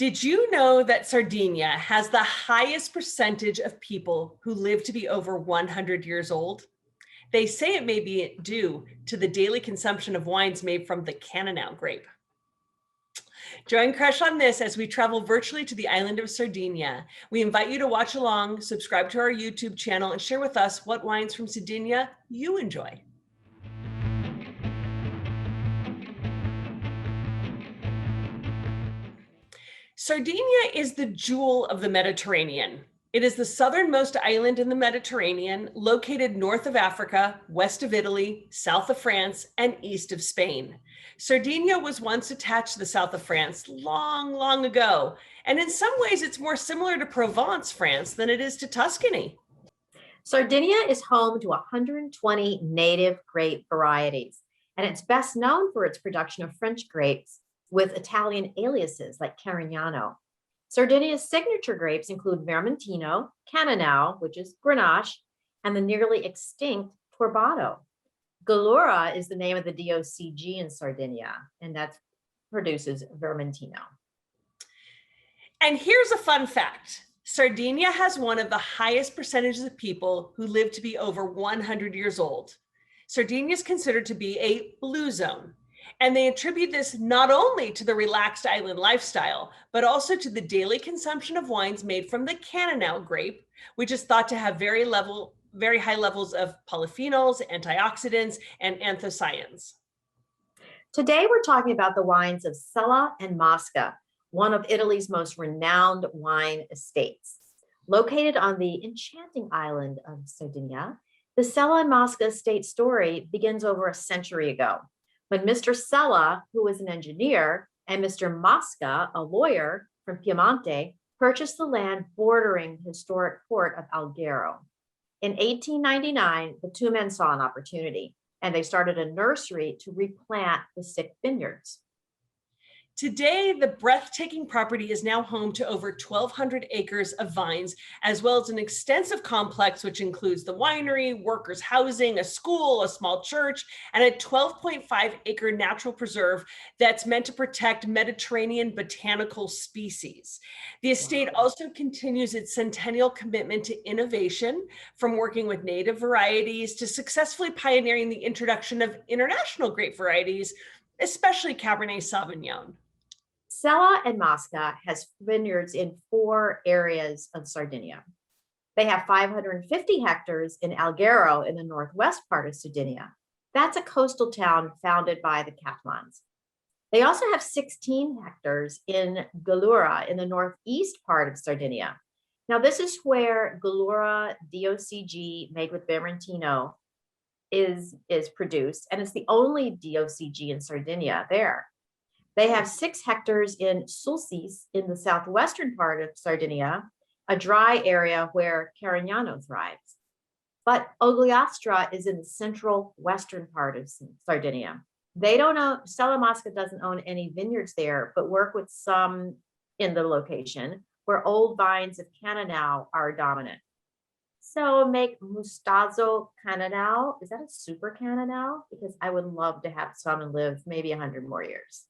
Did you know that Sardinia has the highest percentage of people who live to be over 100 years old? They say it may be due to the daily consumption of wines made from the Cannonau grape. Join Crush on this as we travel virtually to the island of Sardinia. We invite you to watch along, subscribe to our YouTube channel, and share with us what wines from Sardinia you enjoy. Sardinia is the jewel of the Mediterranean. It is the southernmost island in the Mediterranean, located north of Africa, west of Italy, south of France, and east of Spain. Sardinia was once attached to the south of France long, long ago, and in some ways it's more similar to Provence, France, than it is to Tuscany. Sardinia is home to 120 native grape varieties, and it's best known for its production of French grapes with Italian aliases like Carignano. Sardinia's signature grapes include Vermentino, Cannonau, which is Grenache, and the nearly extinct Torbato. Gallura is the name of the DOCG in Sardinia, and that produces Vermentino. And here's a fun fact. Sardinia has one of the highest percentages of people who live to be over 100 years old. Sardinia is considered to be a blue zone. And they attribute this not only to the relaxed island lifestyle, but also to the daily consumption of wines made from the Cannonau grape, which is thought to have very high levels of polyphenols, antioxidants, and anthocyanins. Today, we're talking about the wines of Sella and Mosca, one of Italy's most renowned wine estates. Located on the enchanting island of Sardinia, the Sella and Mosca estate story begins over a century ago, when Mr. Sella, who was an engineer, and Mr. Mosca, a lawyer from Piemonte, purchased the land bordering the historic port of Alghero. In 1899, the two men saw an opportunity, and they started a nursery to replant the sick vineyards. Today, the breathtaking property is now home to over 1,200 acres of vines, as well as an extensive complex, which includes the winery, workers' housing, a school, a small church, and a 12.5-acre natural preserve that's meant to protect Mediterranean botanical species. The estate also continues its centennial commitment to innovation, from working with native varieties to successfully pioneering the introduction of international grape varieties, especially Cabernet Sauvignon. Sella and Mosca has vineyards in 4 areas of Sardinia. They have 550 hectares in Alghero in the northwest part of Sardinia. That's a coastal town founded by the Catalans. They also have 16 hectares in Gallura in the northeast part of Sardinia. Now, this is where Gallura DOCG made with Vermentino is produced, and it's the only DOCG in Sardinia there. They have 6 hectares in Sulcis in the southwestern part of Sardinia, a dry area where Carignano thrives. But Ogliastra is in the central western part of Sardinia. They don't own, Sella Mosca doesn't own any vineyards there, but work with some in the location where old vines of Cannonau are dominant. So make Mustazzo Cannonau. Is that a super Cannonau? Because I would love to have some and live maybe 100 more years.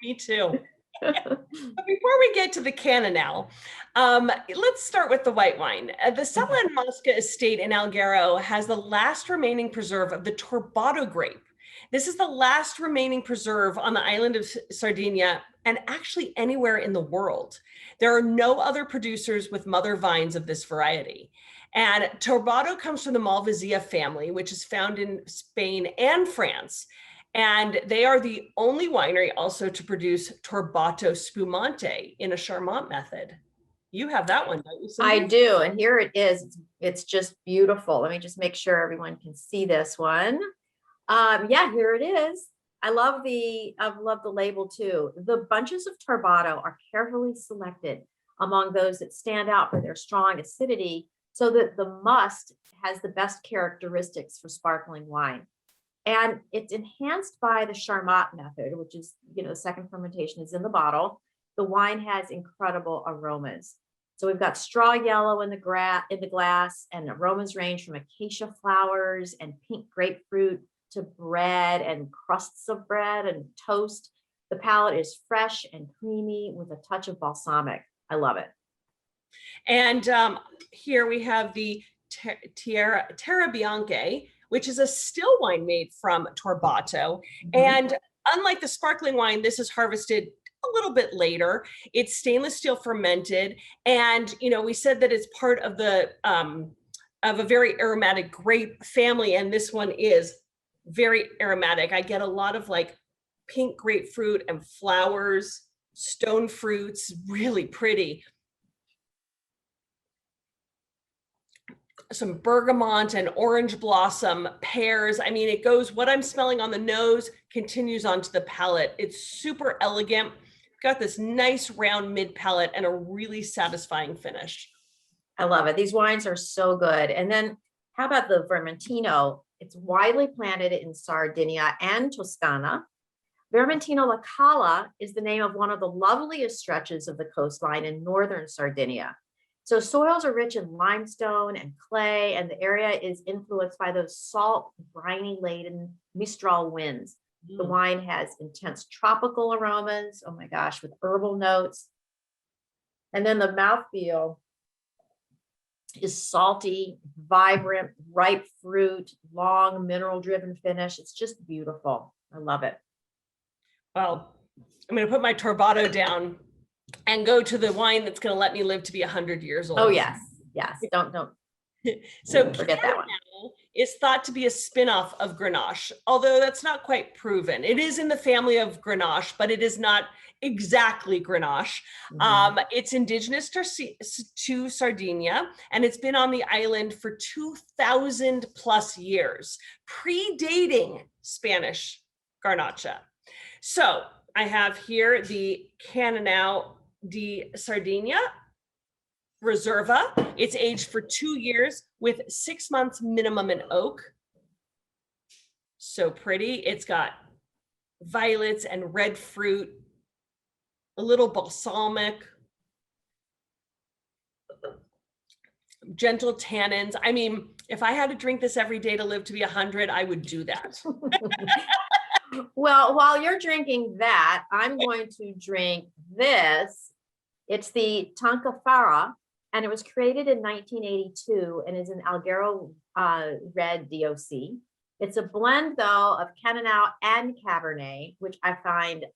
Me too. But before we get to the Cannonau, let's start with the white wine. The Sella and Mosca estate in Alghero has the last remaining preserve of the Torbato grape. This is the last remaining preserve on the island of Sardinia and actually anywhere in the world. There are no other producers with mother vines of this variety. And Torbato comes from the Malvasia family, which is found in Spain and France. And they are the only winery also to produce Torbato Spumante in a Charmant method. You have that one, don't you, Cindy? I do, and here it is. It's just beautiful. Let me just make sure everyone can see this one. Yeah, here it is. I love the label too. The bunches of Torbato are carefully selected among those that stand out for their strong acidity, so that the must has the best characteristics for sparkling wine. And it's enhanced by the Charmat method, which is, second fermentation is in the bottle. The wine has incredible aromas. So we've got straw yellow in the glass, and aromas range from acacia flowers and pink grapefruit to bread and crusts of bread and toast. The palate is fresh and creamy with a touch of balsamic. I love it. And here we have the Terra Bianche, which is a still wine made from Torbato. And unlike the sparkling wine, this is harvested a little bit later. It's stainless steel fermented. And, you know, we said that it's part of the of a very aromatic grape family. And this one is very aromatic. I get a lot of like pink grapefruit and flowers, stone fruits, really pretty. Some bergamot and orange blossom, pears. I mean, it goes, what I'm smelling on the nose continues onto the palate. It's super elegant. Got this nice round mid palate and a really satisfying finish. I love it. These wines are so good. And then how about the Vermentino? It's widely planted in Sardinia and Toscana. Vermentino La Cala is the name of one of the loveliest stretches of the coastline in northern Sardinia. So soils are rich in limestone and clay, and the area is influenced by those salt, briny-laden Mistral winds. The wine has intense tropical aromas, oh my gosh, with herbal notes. And then the mouthfeel is salty, vibrant, ripe fruit, long mineral-driven finish. It's just beautiful. I love it. Well, I'm going to put my Torbato down and go to the wine that's going to let me live to be 100 years old. Oh, yes. Don't So forget that one. Cannonau is thought to be a spin-off of Grenache, although that's not quite proven. It is in the family of Grenache, but it is not exactly Grenache. It's indigenous to Sardinia, and it's been on the island for 2,000 plus years, predating Spanish Garnacha. So I have here the Cannonau di Sardinia Reserva. It's aged for 2 years with 6 months minimum in oak. So pretty. It's got violets and red fruit, a little balsamic, gentle tannins. I mean, if I had to drink this every day to live to be 100, I would do that. Well, while you're drinking that, I'm going to drink this. It's the Tancafara, and it was created in 1982 and is an Alghero red DOC. It's a blend, though, of Cannonau and Cabernet, which I find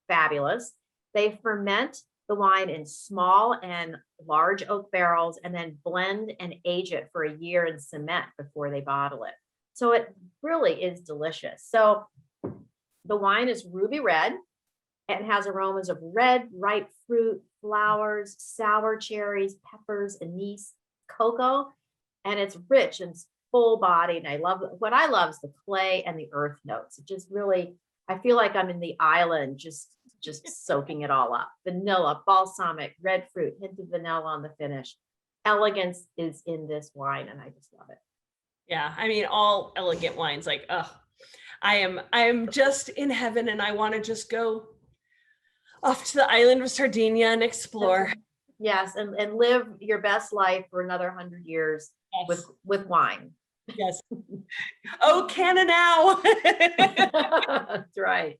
fabulous. They ferment the wine in small and large oak barrels and then blend and age it for a year in cement before they bottle it. So it really is delicious. So the wine is ruby red and has aromas of red, ripe fruit, flowers, sour cherries, peppers, anise, cocoa, and it's rich and full bodied. And what I love is the clay and the earth notes. It just really, I feel like I'm in the island, just soaking it all up. Vanilla, balsamic, red fruit, hint of vanilla on the finish. Elegance is in this wine, and I just love it. Yeah, I mean, all elegant wines, like, I am just in heaven, and I want to just go off to the island of Sardinia and explore. Yes, and live your best life for another 100 years with wine. Yes. Oh, Cannonau. That's right.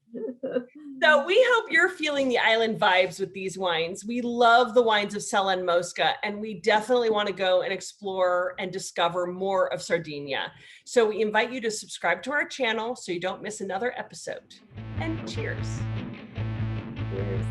So we hope you're feeling the island vibes with these wines. We love the wines of Sella Mosca, and we definitely want to go and explore and discover more of Sardinia. So we invite you to subscribe to our channel so you don't miss another episode. And cheers. Cheers.